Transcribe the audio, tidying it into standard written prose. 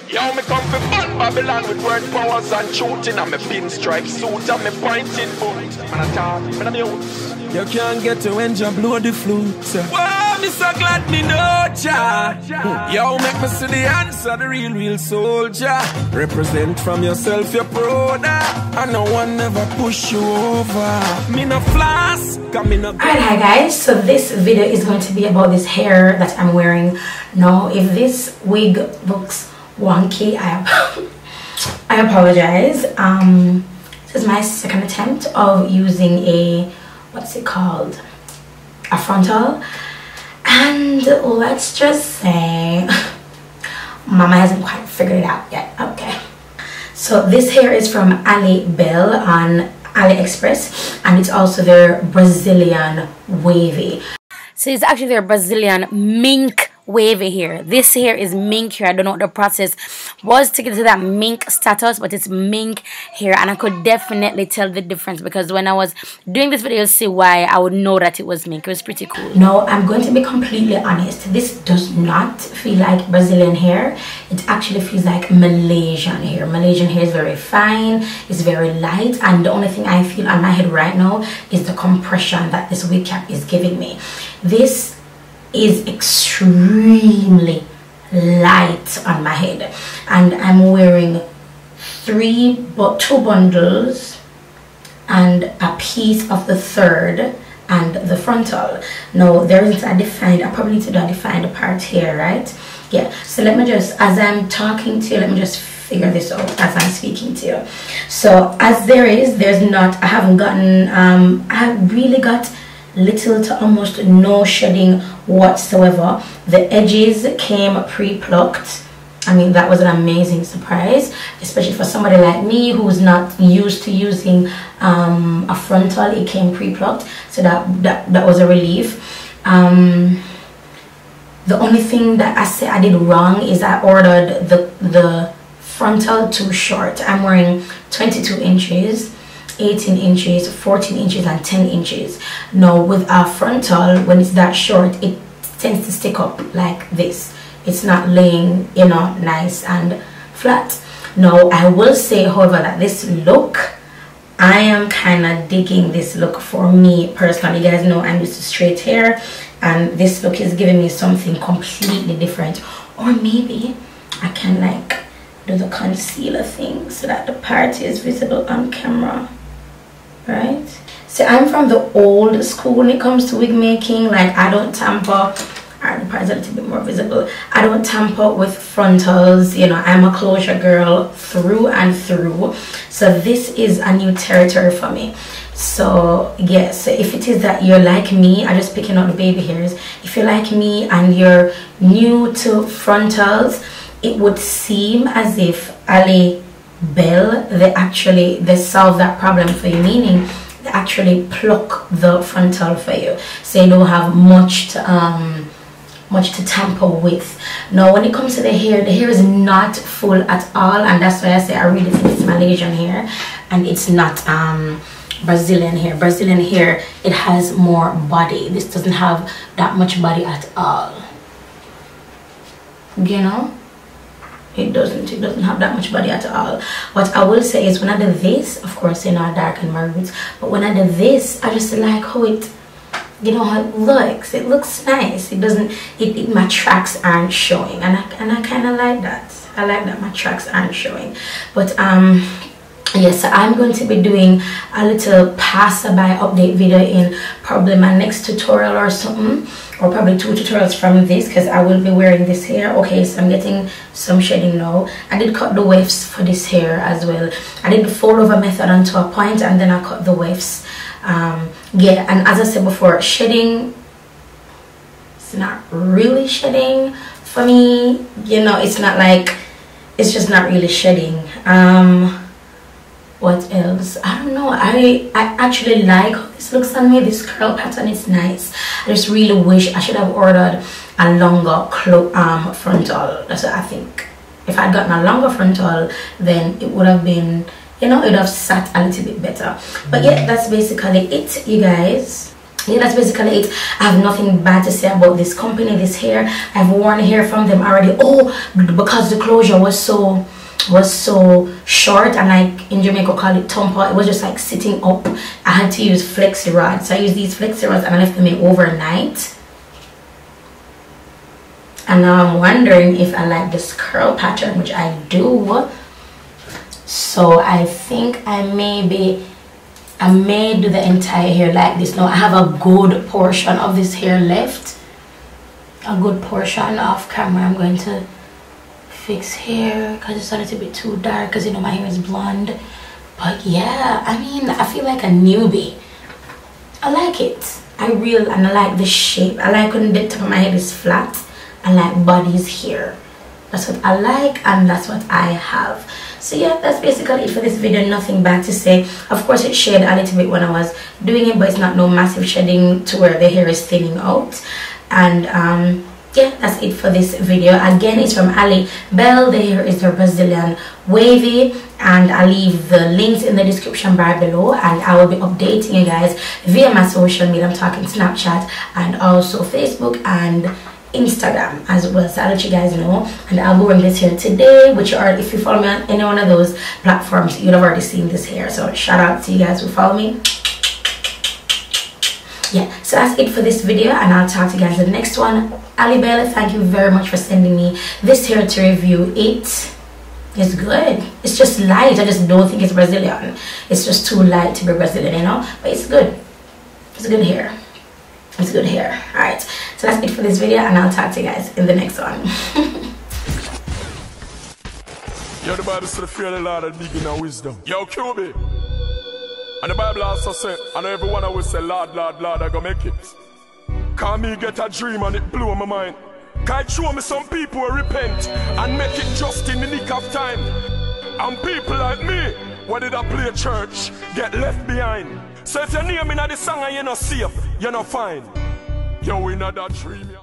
Yo, me come from fun Babylon with word powers and shooting and me pinstripe suit and me pointing boot. Man, I talk, man, I'm youth. You can't get to when you blow the flute. Wow, me so glad me know ya. Yo, make me see the answer, the real soldier. Represent from yourself, your brother. And no one never push you over. Me no floss, come me no. Alright, hi guys. So this video is going to be about this hair that I'm wearing now. If this wig looks wonky, I apologize. This is my second attempt of using a, what's it called, a frontal, and let's just say mama hasn't quite figured it out yet. Okay, so this hair is from Alibele on AliExpress, and it's also their Brazilian Wavy. So it's actually their Brazilian Mink Wavy hair. This hair is mink hair. I don't know what the process was to get to that mink status, but it's mink hair, and I could definitely tell the difference because when I was doing this video, you'll see why I would know that it was mink. It was pretty cool. No, I'm going to be completely honest. This does not feel like Brazilian hair. It actually feels like Malaysian hair. Malaysian hair is very fine, it's very light, and the only thing I feel on my head right now is the compression that this wig cap is giving me. This is extremely light on my head, and I'm wearing two bundles and a piece of the third and the frontal. Now there isn't a defined, I probably need to do a defined part here, right? Yeah, so let me just, as I'm talking to you, let me just figure this out as I'm speaking to you. So as there's not, I haven't gotten I really got little to almost no shedding whatsoever. The edges came pre-plucked. I mean, that was an amazing surprise, especially for somebody like me who's not used to using a frontal. It came pre-plucked, so that was a relief. The only thing that I say I did wrong is I ordered the frontal too short. I'm wearing 22 inches, 18 inches, 14 inches, and 10 inches. Now with our frontal, when it's that short, it tends to stick up like this. It's not laying, you know, nice and flat. Now I will say, however, that this look, I am kind of digging this look for me personally. You guys know I'm used to straight hair, and this look is giving me something completely different. Or maybe I can like do the concealer thing so that the part is visible on camera. Right, so I'm from the old school when it comes to wig making. Like, I don't tamper. Alright, the part's a little bit more visible. I don't tamper with frontals. You know, I'm a closure girl through and through. So this is a new territory for me. So yes, so if it is that you're like me, I'm just picking out the baby hairs. If you're like me and you're new to frontals, it would seem as if Alibele, they solve that problem for you, meaning they actually pluck the frontal for you, so you don't have much to tamper with. Now when it comes to the hair is not full at all, and that's why I say I really think it's Malaysian hair and it's not Brazilian hair. Brazilian hair, it has more body. This doesn't have that much body at all, you know. It doesn't have that much body at all. What I will say is when I do this, of course, you know, I darken my roots, but when I do this, I just like how it, you know, how it looks. It looks nice. It doesn't, my tracks aren't showing, and I kind of like that. I like that my tracks aren't showing. But yes, so I'm going to be doing a little passerby update video in probably my next tutorial or something, or probably 2 tutorials from this, because I will be wearing this hair. Okay, so I'm getting some shedding now. I did cut the wefts for this hair as well. I did the fold over method onto a point, and then I cut the wefts. Yeah, and as I said before, shedding, it's not really shedding for me, you know. It's not like, it's just not really shedding. What else? I don't know. I actually like how this looks on me. This curl pattern is nice. I just really wish I should have ordered a longer frontal. That's what I think. If I'd gotten a longer frontal, then it would have been, you know, it would have sat a little bit better. But yeah, that's basically it, you guys. yeah, that's basically it. I have nothing bad to say about this company, this hair. I've worn hair from them already. Oh, because the closure was so short, and like in Jamaica call it tumper, it was just like sitting up. I had to use flexi rods, so I used these flexi rods and I left them in overnight. And now I'm wondering if I like this curl pattern, which I do. So I think I may do the entire hair like this. Now I have a good portion of this hair left, a good portion off camera. I'm going to fix hair because it's a little bit too dark, because you know my hair is blonde. But yeah, I mean, I feel like a newbie. I like it. And I like the shape. I like when the top of my head is flat. I like bodies here. That's what I like, and that's what I have. So yeah, that's basically it for this video. Nothing bad to say. Of course it shed a little bit when I was doing it, but it's not no massive shedding to where the hair is thinning out. And yeah, that's it for this video. Again, it's from Alibele. The hair is the Brazilian Wavy, and I'll leave the links in the description bar below, and I will be updating you guys via my social media. I'm talking Snapchat and also Facebook and Instagram as well, so I'll let you guys know. And I'll be wearing this hair today, which are, if you follow me on any one of those platforms, you'll have already seen this hair. So shout out to you guys who follow me. Yeah, so that's it for this video, and I'll talk to you guys in the next one. Alibele, thank you very much for sending me this hair to review. It is good. It's just light. I just don't think it's Brazilian. It's just too light to be Brazilian, you know, but it's good. It's good hair. It's good hair. Alright, so that's it for this video, and I'll talk to you guys in the next one. Yo, the Bible said, fear the Lord and dig in wisdom. Yo, QB. And the Bible also said, and everyone always say, Lord, Lord, Lord, I go make it. Can me get a dream and it blew my mind. Can you show me some people who repent and make it just in the nick of time? And people like me, what did I play church, get left behind. So if your name in the song and you're not safe, you're not fine. Yo, in that dream.